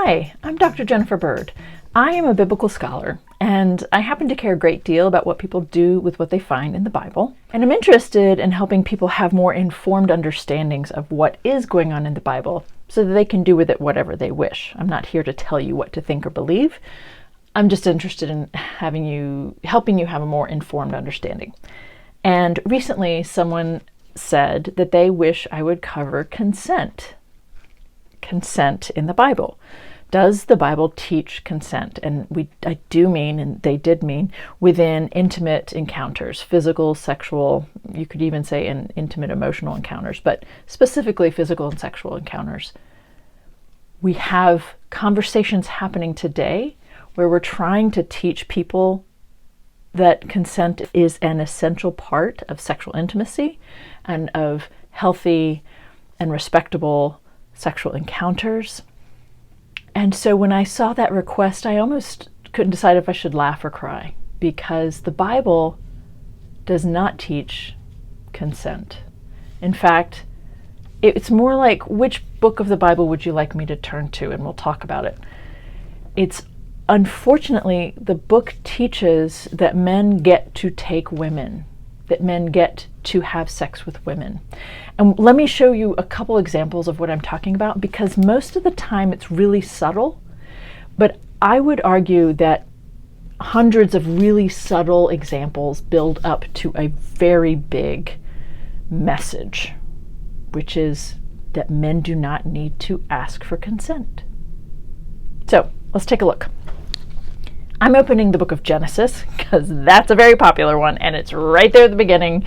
Hi, I'm Dr. Jennifer Bird. I am a biblical scholar, and I happen to care a great deal about what people do with what they find in the Bible. And I'm interested in helping people have more informed understandings of what is going on in the Bible so that they can do with it whatever they wish. I'm not here to tell you what to think or believe. I'm just interested in helping you have a more informed understanding. And recently someone said that they wish I would cover consent in the Bible. Does the Bible teach consent? And I do mean, and they did mean, within intimate encounters, physical, sexual, you could even say in intimate emotional encounters, but specifically physical and sexual encounters. We have conversations happening today where we're trying to teach people that consent is an essential part of sexual intimacy and of healthy and respectable sexual encounters. And so when I saw that request, I almost couldn't decide if I should laugh or cry, because the Bible does not teach consent. In fact, it's more like, which book of the Bible would you like me to turn to? And we'll talk about it. Unfortunately, the book teaches that men get to take women, that men get to have sex with women. And let me show you a couple examples of what I'm talking about, because most of the time it's really subtle, but I would argue that hundreds of really subtle examples build up to a very big message, which is that men do not need to ask for consent. So let's take a look. I'm opening the book of Genesis because that's a very popular one, and it's right there at the beginning.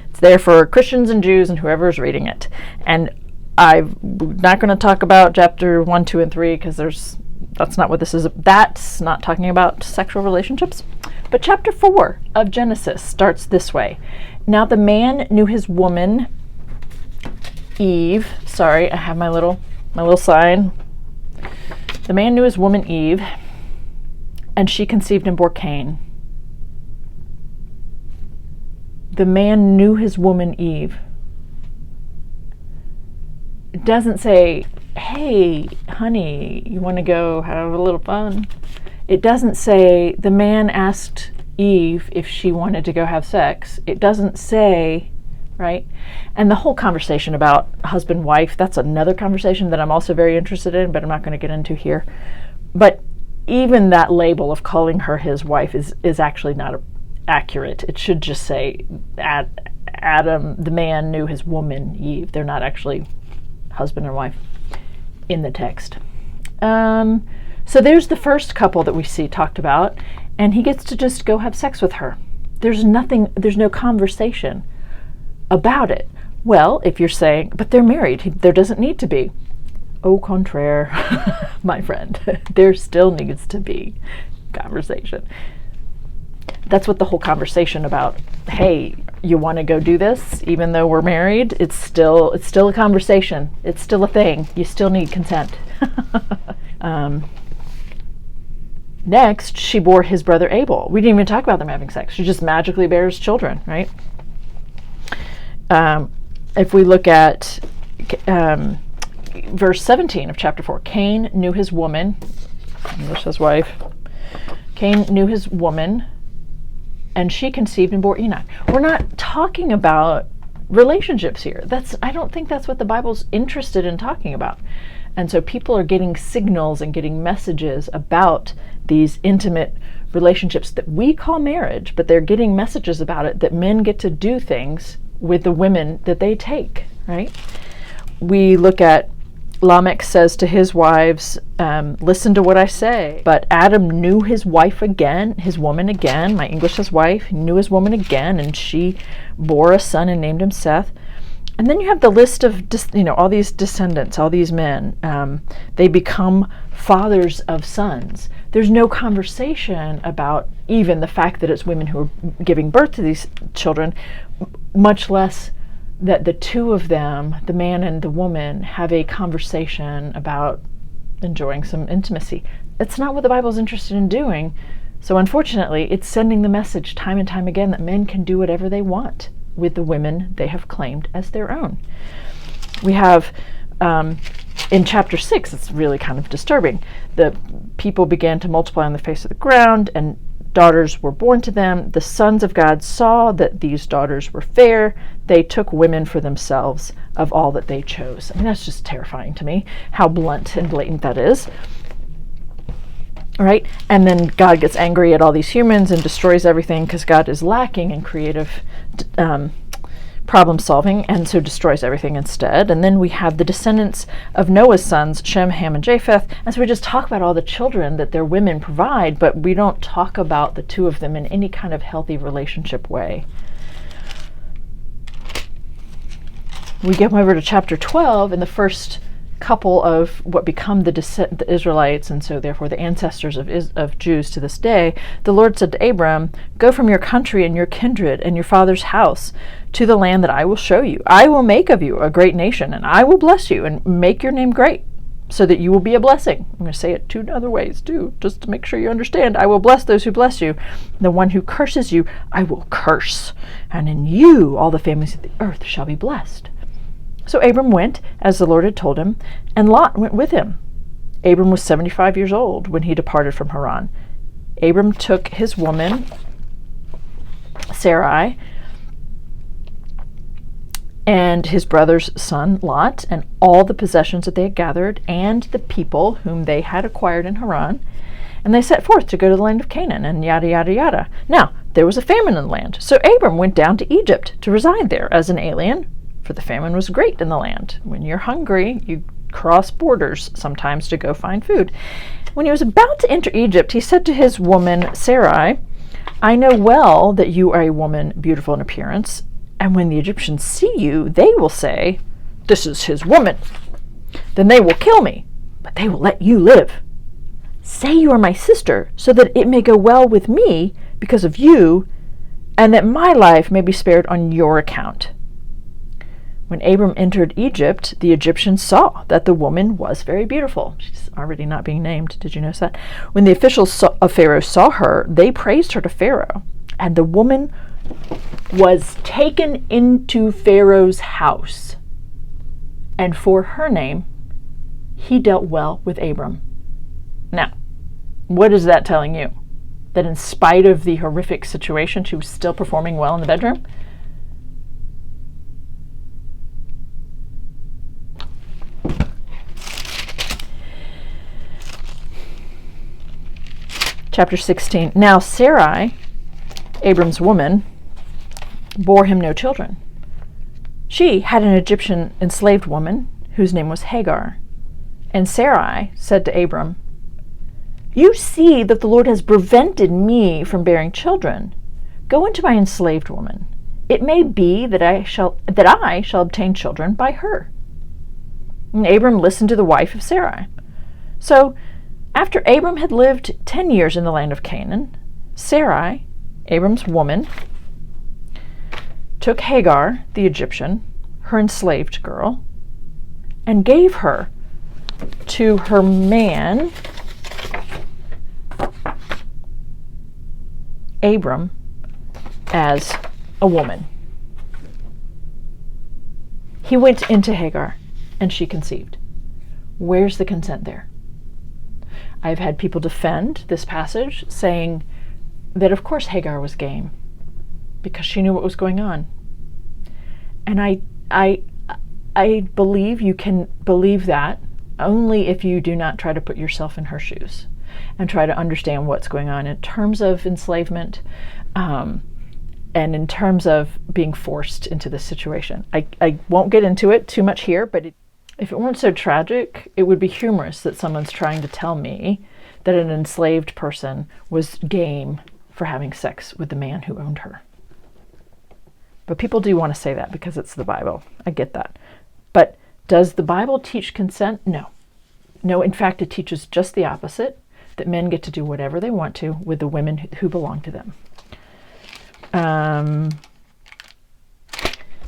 It's there for Christians and Jews and whoever is reading it. And I'm not going to talk about chapter 1, 2, and 3 because that's not what this is. That's not talking about sexual relationships. But chapter 4 of Genesis starts this way. Now the man knew his woman Eve. Sorry, I have my little sign. The man knew his woman Eve, and she conceived and bore Cain. The man knew his woman Eve. It doesn't say, hey, honey, you want to go have a little fun? It doesn't say the man asked Eve if she wanted to go have sex. It doesn't say, right? And the whole conversation about husband-wife, that's another conversation that I'm also very interested in, but I'm not going to get into here. But even that label of calling her his wife is actually not accurate. It should just say Adam, the man knew his woman Eve. They're not actually husband and wife in the text. So there's the first couple that we see talked about, and he gets to just go have sex with her. There's no conversation about it. Well, if you're saying, but they're married, there doesn't need to be. Au contraire, my friend, there still needs to be conversation. That's what the whole conversation about, hey, you want to go do this even though we're married? It's still a conversation. It's still a thing. You still need consent. Next, she bore his brother Abel. We didn't even talk about them having sex. She just magically bears children, right? If we look at verse 17 of chapter 4, Cain knew his woman, English his wife. Cain knew his woman, and she conceived and bore Enoch. We're not talking about relationships here. I don't think that's what the Bible's interested in talking about. And so people are getting signals and getting messages about these intimate relationships that we call marriage, but they're getting messages about it that men get to do things with the women that they take, right? We look at Lamech says to his wives, listen to what I say. But Adam knew his wife again, his woman again, my English says wife, knew his woman again, and she bore a son and named him Seth. And then you have the list of, all these descendants, all these men. They become fathers of sons. There's no conversation about even the fact that it's women who are giving birth to these children, much less that the two of them, the man and the woman, have a conversation about enjoying some intimacy. It's not what the Bible's interested in doing. So unfortunately, it's sending the message time and time again that men can do whatever they want with the women they have claimed as their own. We have in chapter 6, it's really kind of disturbing. The people began to multiply on the face of the ground, and daughters were born to them. The sons of God saw that these daughters were fair. They took women for themselves of all that they chose. I mean, that's just terrifying to me, how blunt and blatant that is. Right? And then God gets angry at all these humans and destroys everything because God is lacking in creative problem solving, and so destroys everything instead. And then we have the descendants of Noah's sons, Shem, Ham, and Japheth. And so we just talk about all the children that their women provide, but we don't talk about the two of them in any kind of healthy relationship way. We get over to chapter 12, and the first couple of what become the Israelites, and so therefore the ancestors of Jews to this day. The Lord said to Abram, "Go from your country and your kindred and your father's house to the land that I will show you. I will make of you a great nation, and I will bless you and make your name great, so that you will be a blessing." I'm going to say it two other ways too, just to make sure you understand. I will bless those who bless you. The one who curses you, I will curse. And in you all the families of the earth shall be blessed. So Abram went, as the Lord had told him, and Lot went with him. Abram was 75 years old when he departed from Haran. Abram took his woman, Sarai, and his brother's son, Lot, and all the possessions that they had gathered, and the people whom they had acquired in Haran, and they set forth to go to the land of Canaan, and yada, yada, yada. Now, there was a famine in the land, so Abram went down to Egypt to reside there as an alien, for the famine was great in the land. When you're hungry, you cross borders sometimes to go find food. When he was about to enter Egypt, he said to his woman Sarai, "I know well that you are a woman beautiful in appearance, and when the Egyptians see you, they will say, 'This is his woman.' Then they will kill me, but they will let you live. Say you are my sister, so that it may go well with me because of you, and that my life may be spared on your account." When Abram entered Egypt, the Egyptians saw that the woman was very beautiful. She's already not being named. Did you notice that? When the officials of Pharaoh saw her, they praised her to Pharaoh. And the woman was taken into Pharaoh's house. And for her name, he dealt well with Abram. Now, what is that telling you? That in spite of the horrific situation, she was still performing well in the bedroom? Chapter 16. Now Sarai, Abram's woman, bore him no children. She had an Egyptian enslaved woman whose name was Hagar. And Sarai said to Abram, "You see that the Lord has prevented me from bearing children. Go into my enslaved woman. It may be that I shall obtain children by her." And Abram listened to the wife of Sarai. So after Abram had lived 10 years in the land of Canaan, Sarai, Abram's woman, took Hagar, the Egyptian, her enslaved girl, and gave her to her man, Abram, as a woman. He went into Hagar, and she conceived. Where's the consent there? I've had people defend this passage, saying that of course Hagar was game because she knew what was going on. And I believe you can believe that only if you do not try to put yourself in her shoes and try to understand what's going on in terms of enslavement, and in terms of being forced into this situation. I won't get into it too much here, but if it weren't so tragic, it would be humorous that someone's trying to tell me that an enslaved person was game for having sex with the man who owned her. But people do want to say that because it's the Bible. I get that. But does the Bible teach consent? No. No, in fact, it teaches just the opposite, that men get to do whatever they want to with the women who belong to them.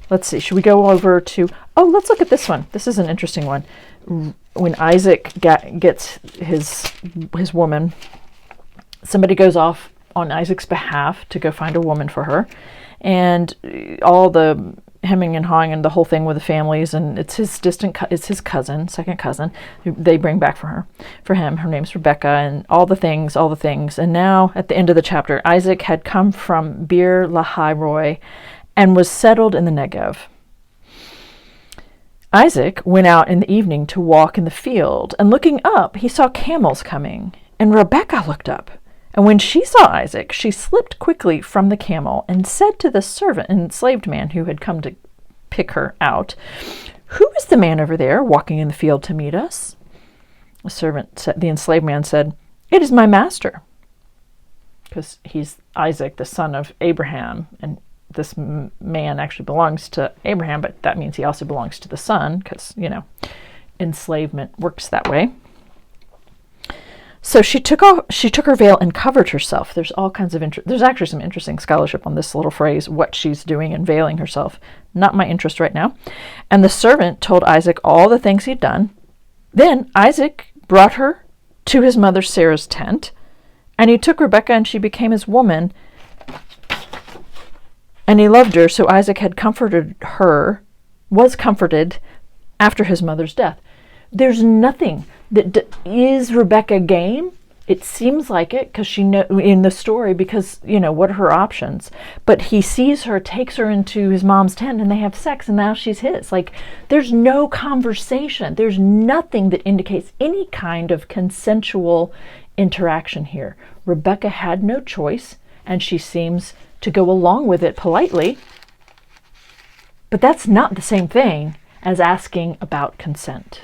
Let's see, should we go over to, let's look at this one. This is an interesting one. When Isaac gets his woman, somebody goes off on Isaac's behalf to go find a woman for her, and all the hemming and hawing and the whole thing with the families, and it's his cousin, second cousin, who they bring back for him. Her name's Rebecca, and all the things. And now at the end of the chapter, Isaac had come from Beer Lahai Roi and was settled in the Negev. Isaac went out in the evening to walk in the field, and looking up, he saw camels coming, and Rebecca looked up. And when she saw Isaac, she slipped quickly from the camel and said to the servant, enslaved man who had come to pick her out, "Who is the man over there walking in the field to meet us?" The enslaved man said, "It is my master." Because he's Isaac, the son of Abraham, and this man actually belongs to Abraham, but that means he also belongs to the son, because, enslavement works that way. So she took her veil and covered herself. There's all kinds of there's actually some interesting scholarship on this little phrase, what she's doing and veiling herself. Not my interest right now. And the servant told Isaac all the things he'd done. Then Isaac brought her to his mother Sarah's tent, and he took Rebekah, and she became his woman. And he loved her, so Isaac was comforted after his mother's death. There's nothing that is Rebecca game. It seems like it, because she in the story, because what are her options? But he sees her, takes her into his mom's tent, and they have sex, and now she's his. Like, there's no conversation. There's nothing that indicates any kind of consensual interaction here. Rebecca had no choice, and she seems to go along with it politely. But that's not the same thing as asking about consent.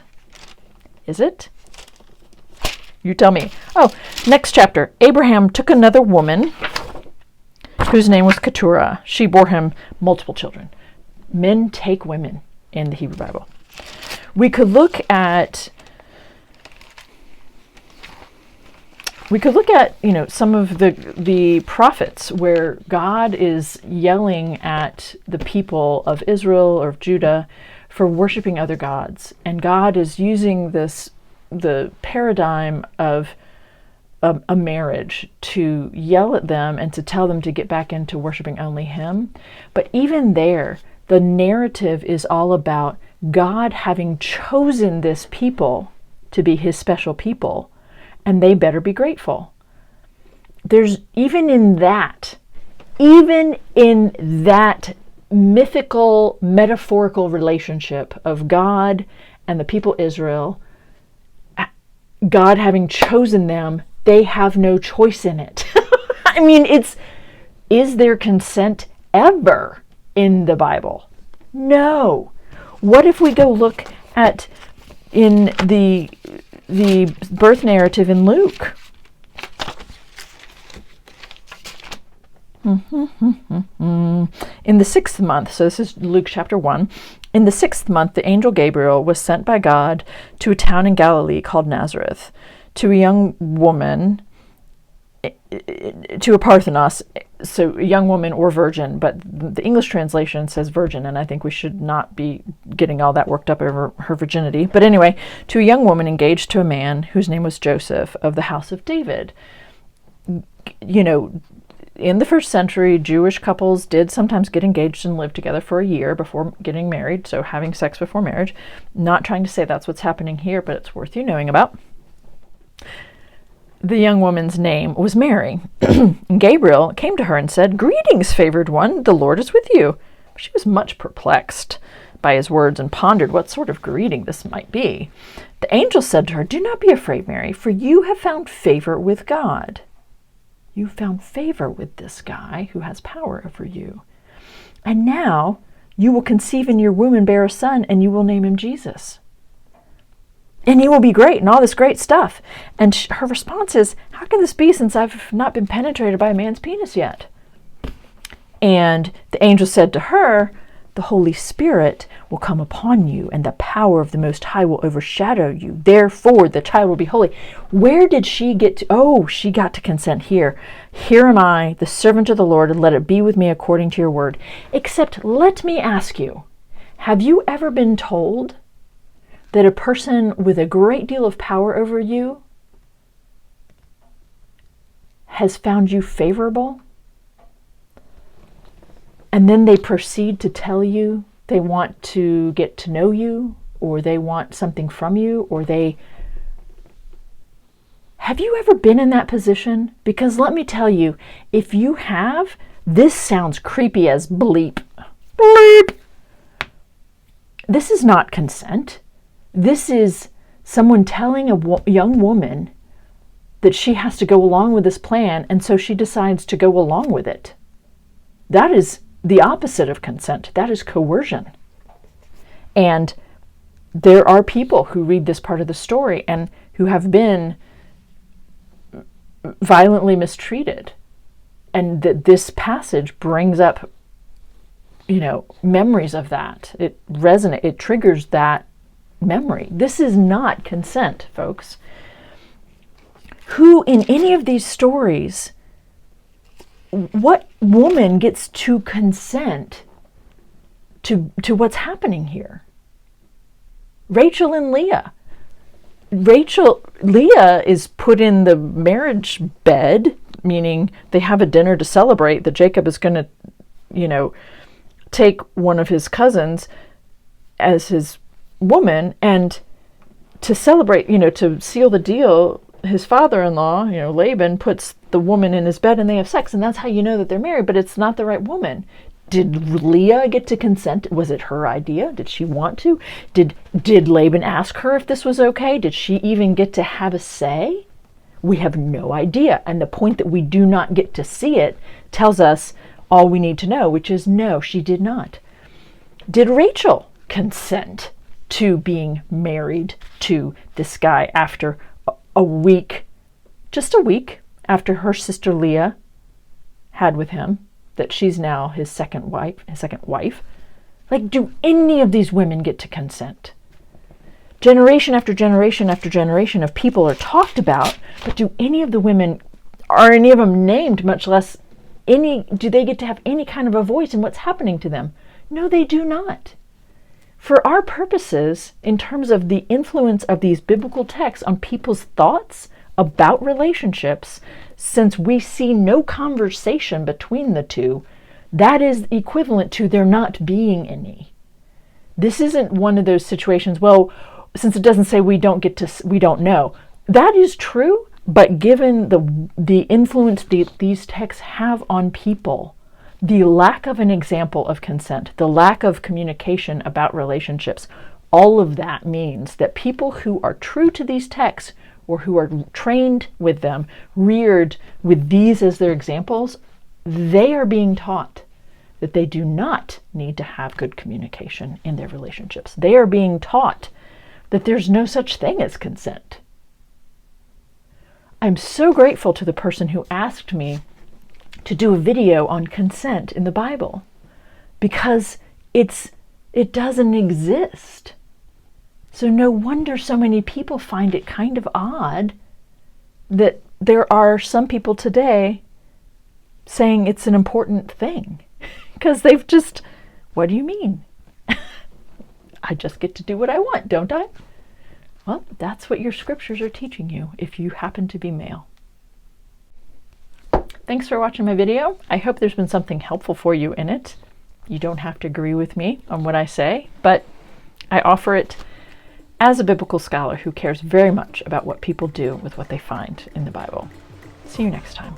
Is it? You tell me. Oh, next chapter. Abraham took another woman whose name was Keturah. She bore him multiple children. Men take women in the Hebrew Bible. We could look at some of the prophets where God is yelling at the people of Israel or of Judah for worshiping other gods. And God is using the paradigm of a marriage to yell at them and to tell them to get back into worshiping only him. But even there, the narrative is all about God having chosen this people to be his special people, and they better be grateful. There's even in that mythical, metaphorical relationship of God and the people Israel, God having chosen them, they have no choice in it. I mean, is there consent ever in the Bible? No. What if we go look at in the birth narrative in Luke? In the 6th month, so this is Luke chapter 1, in the 6th month, the angel Gabriel was sent by God to a town in Galilee called Nazareth, to a young woman, to a Parthenos, so a young woman or virgin, but the English translation says virgin, and I think we should not be getting all that worked up over her virginity. But anyway, to a young woman engaged to a man whose name was Joseph, of the house of David. In the first century, Jewish couples did sometimes get engaged and live together for a year before getting married, so having sex before marriage. Not trying to say that's what's happening here, but it's worth you knowing about. The young woman's name was Mary. And Gabriel came to her and said, "Greetings, favored one, the Lord is with you." She was much perplexed by his words and pondered what sort of greeting this might be. The angel said to her, "Do not be afraid, Mary, for you have found favor with God." You found favor with this guy who has power over you. And now you will conceive in your womb and bear a son, and you will name him Jesus. And he will be great, and all this great stuff. And her response is, "How can this be, since I've not been penetrated by a man's penis yet?" And the angel said to her, "The Holy Spirit will come upon you, and the power of the Most High will overshadow you. Therefore, the child will be holy." Where did she get to? Oh, she got to consent here. "Here am I, the servant of the Lord, and let it be with me according to your word. Except, let me ask you, have you ever been told that a person with a great deal of power over you has found you favorable? And then they proceed to tell you They want to get to know you, or they want something from you, or Have you ever been in that position? Because let me tell you, if you have, this sounds creepy as bleep. Bleep! This is not consent. This is someone telling a young woman that she has to go along with this plan, and so she decides to go along with it. That is the opposite of consent. That is coercion. And there are people who read this part of the story and who have been violently mistreated. And that this passage brings up, memories of that. It resonates, it triggers that memory. This is not consent, folks. Who in any of these stories, what woman gets to consent to what's happening here? Rachel and Leah. Leah is put in the marriage bed, meaning they have a dinner to celebrate that Jacob is going to, take one of his cousins as his woman, and to celebrate, to seal the deal, his father-in-law, Laban, puts the woman in his bed and they have sex, and that's how you know that they're married, but it's not the right woman. Did Leah get to consent? Was it her idea? Did she want to? Did Laban ask her if this was okay? Did she even get to have a say? We have no idea. And the point that we do not get to see it tells us all we need to know, which is no, she did not. Did Rachel consent to being married to this guy after a week, just a week after her sister Leah had with him, that she's now his second wife? Like, do any of these women get to consent? Generation after generation after generation of people are talked about, but do any of the women, are any of them named, much less do they get to have any kind of a voice in what's happening to them? No, they do not. For our purposes, in terms of the influence of these biblical texts on people's thoughts about relationships, since we see no conversation between the two, that is equivalent to there not being any. This isn't one of those situations, well, since it doesn't say we don't know. That is true, but given the influence these texts have on people, the lack of an example of consent, the lack of communication about relationships, all of that means that people who are true to these texts, or who are trained with them, reared with these as their examples, they are being taught that they do not need to have good communication in their relationships. They are being taught that there's no such thing as consent. I'm so grateful to the person who asked me to do a video on consent in the Bible, because it doesn't exist. So no wonder so many people find it kind of odd that there are some people today saying it's an important thing, because they've just, what do you mean? I just get to do what I want, don't I? Well, that's what your scriptures are teaching you if you happen to be male. Thanks for watching my video. I hope there's been something helpful for you in it. You don't have to agree with me on what I say, but I offer it as a biblical scholar who cares very much about what people do with what they find in the Bible. See you next time.